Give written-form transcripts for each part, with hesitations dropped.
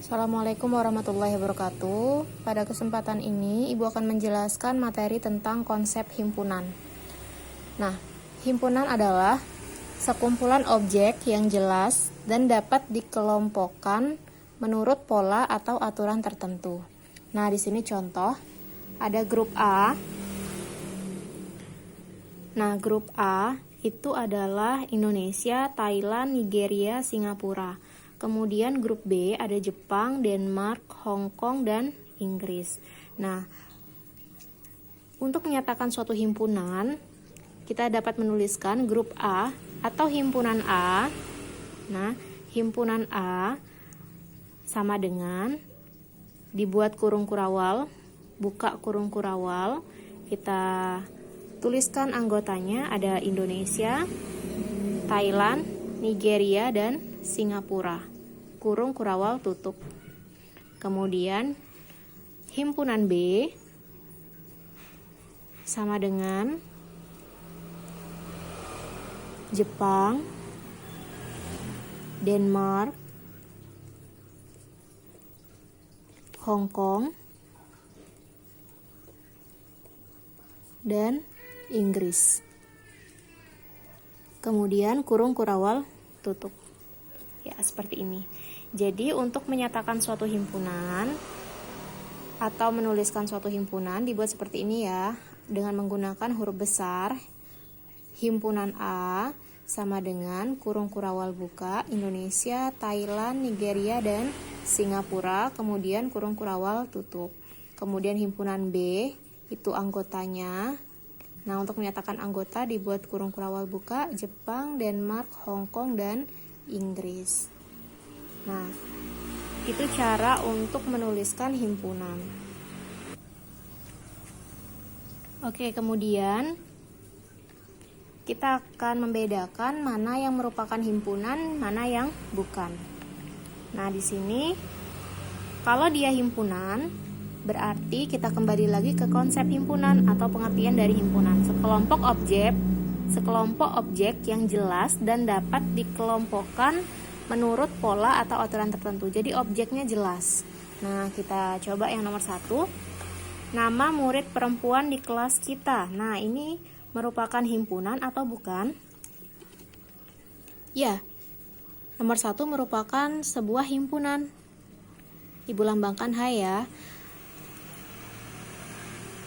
Assalamualaikum warahmatullahi wabarakatuh. Pada kesempatan ini, Ibu akan menjelaskan materi tentang konsep himpunan. Nah, himpunan adalah sekumpulan objek yang jelas dan dapat dikelompokkan menurut pola atau aturan tertentu. Nah, di sini contoh, ada grup A. Nah, grup A itu adalah Indonesia, Thailand, Nigeria, Singapura. Kemudian grup B ada Jepang, Denmark, Hong Kong, dan Inggris. Nah, untuk menyatakan suatu himpunan, kita dapat menuliskan grup A atau himpunan A. Nah, himpunan A sama dengan dibuat kurung kurawal, buka kurung kurawal, kita tuliskan anggotanya ada Indonesia, Thailand, Nigeria, dan Singapura. Kurung kurawal tutup. Kemudian himpunan B sama dengan Jepang, Denmark, Hong Kong, dan Inggris. Kemudian kurung kurawal tutup. Ya, seperti ini. Jadi untuk menyatakan suatu himpunan atau menuliskan suatu himpunan dibuat seperti ini ya, dengan menggunakan huruf besar. Himpunan A sama dengan kurung kurawal buka Indonesia, Thailand, Nigeria, dan Singapura, kemudian kurung kurawal tutup. Kemudian himpunan B itu anggotanya. Nah, untuk menyatakan anggota dibuat kurung kurawal buka Jepang, Denmark, Hong Kong, dan Inggris. Nah, itu cara untuk menuliskan himpunan. Oke, kemudian kita akan membedakan mana yang merupakan himpunan, mana yang bukan. Nah, di sini kalau dia himpunan, berarti kita kembali lagi ke konsep himpunan atau pengertian dari himpunan. Sekelompok objek yang jelas dan dapat dikelompokkan menurut pola atau aturan tertentu. Jadi objeknya jelas. Nah, kita coba yang nomor 1. Nama murid perempuan di kelas kita. Nah, ini merupakan himpunan atau bukan? Ya, nomor 1 merupakan sebuah himpunan. Ibu lambangkan H ya.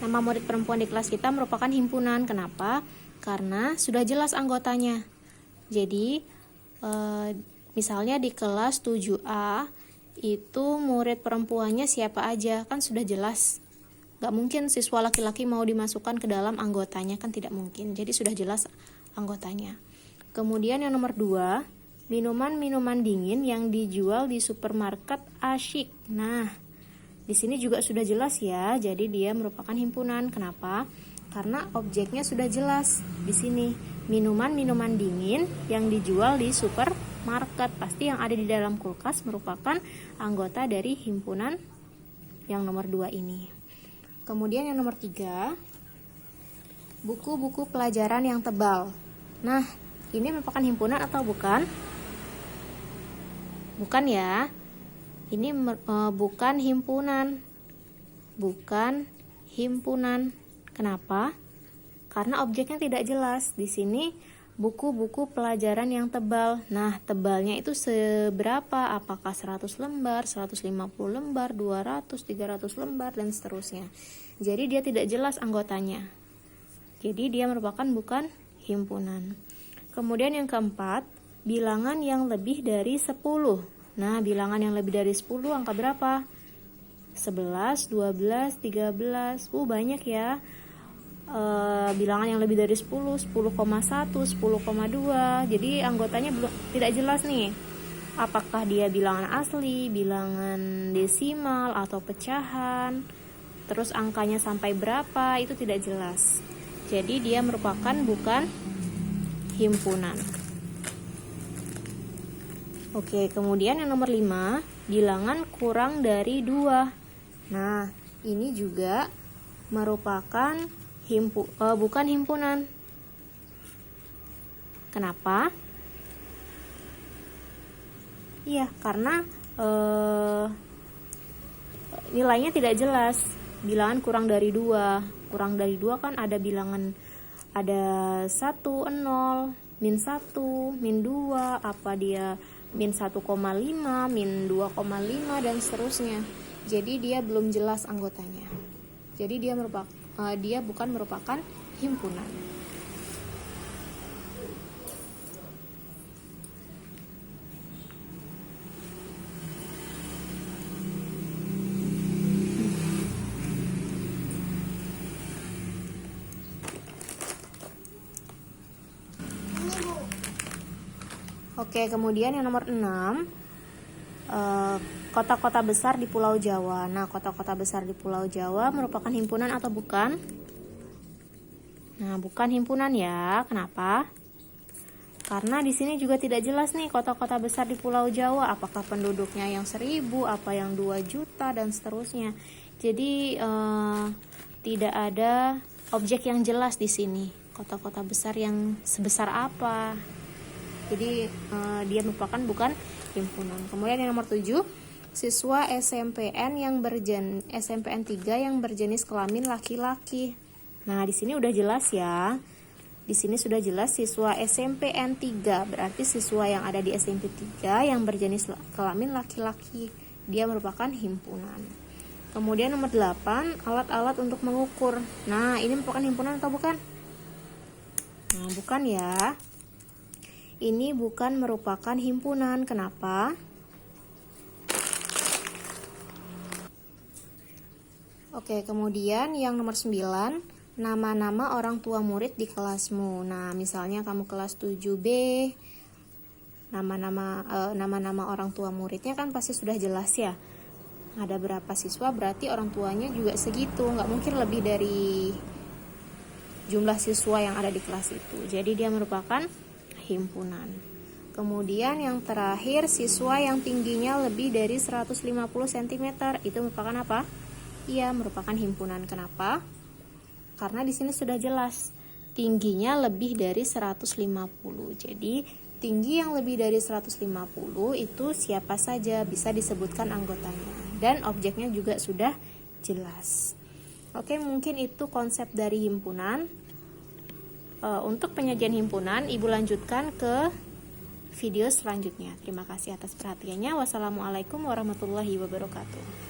Nama murid perempuan di kelas kita merupakan himpunan. Kenapa? Karena sudah jelas anggotanya. Jadi, misalnya di kelas 7A itu murid perempuannya siapa aja, kan sudah jelas. Gak mungkin siswa laki-laki mau dimasukkan ke dalam anggotanya, kan tidak mungkin. Jadi sudah jelas anggotanya. Kemudian yang nomor 2, minuman-minuman dingin yang dijual di supermarket Asyik. Nah, di sini juga sudah jelas ya. Jadi dia merupakan himpunan. Kenapa? Karena objeknya sudah jelas. Di sini minuman-minuman dingin yang dijual di supermarket, pasti yang ada di dalam kulkas merupakan anggota dari himpunan yang nomor 2 ini. Kemudian yang nomor 3, buku-buku pelajaran yang tebal. Nah, ini merupakan himpunan atau bukan? Bukan ya. Ini bukan himpunan. Bukan himpunan. Kenapa? Karena objeknya tidak jelas. Di sini buku-buku pelajaran yang tebal. Nah, tebalnya itu seberapa? Apakah 100 lembar, 150 lembar, 200, 300 lembar, dan seterusnya. Jadi dia tidak jelas anggotanya. Jadi dia merupakan bukan himpunan. Kemudian yang keempat, bilangan yang lebih dari 10. Nah, bilangan yang lebih dari 10 angka berapa? 11, 12, 13. Banyak ya. Bilangan yang lebih dari 10, 10,1, 10,2. Jadi anggotanya tidak jelas nih. Apakah dia bilangan asli, bilangan desimal, atau pecahan. Terus angkanya sampai berapa, itu tidak jelas. Jadi dia merupakan bukan himpunan. Oke, kemudian yang nomor 5, bilangan kurang dari 2. Nah, ini juga merupakan bukan himpunan. Kenapa? Iya, karena nilainya tidak jelas. Bilangan kurang dari 2. Kurang dari 2 kan ada bilangan, ada 1, 0, min 1, min 2, apa dia min 1,5, min 2,5 dan seterusnya. Jadi dia belum jelas anggotanya. Jadi dia bukan merupakan himpunan. Oke, kemudian yang nomor 6, kota-kota besar di Pulau Jawa. Nah, kota-kota besar di Pulau Jawa merupakan himpunan atau bukan? Nah, bukan himpunan ya. Kenapa? Karena di sini juga tidak jelas nih kota-kota besar di Pulau Jawa. Apakah penduduknya yang 1000, apa yang 2 juta, dan seterusnya. Jadi, tidak ada objek yang jelas di sini. Kota-kota besar yang sebesar apa? Jadi dia merupakan bukan himpunan. Kemudian yang nomor 7, siswa SMPN 3 yang berjenis kelamin laki-laki. Nah, di sini udah jelas ya. Di sini sudah jelas siswa SMPN 3, berarti siswa yang ada di SMP 3 yang berjenis kelamin laki-laki. Dia merupakan himpunan. Kemudian nomor 8, alat-alat untuk mengukur. Nah, ini merupakan himpunan atau bukan? Nah, bukan ya. Ini bukan merupakan himpunan. Kenapa? Oke, kemudian yang nomor 9, nama-nama orang tua murid di kelasmu. Nah, misalnya kamu kelas 7B, nama-nama orang tua muridnya kan pasti sudah jelas ya. Ada berapa siswa, berarti orang tuanya juga segitu. Nggak mungkin lebih dari jumlah siswa yang ada di kelas itu. Jadi dia merupakan himpunan. Kemudian yang terakhir, siswa yang tingginya lebih dari 150 cm, itu merupakan apa? Iya, merupakan himpunan. Kenapa? Karena di sini sudah jelas tingginya lebih dari 150. Jadi tinggi yang lebih dari 150 itu siapa saja, bisa disebutkan anggotanya, dan objeknya juga sudah jelas. Oke, mungkin itu konsep dari himpunan. Untuk penyajian himpunan, Ibu lanjutkan ke video selanjutnya. Terima kasih atas perhatiannya. Wassalamualaikum warahmatullahi wabarakatuh.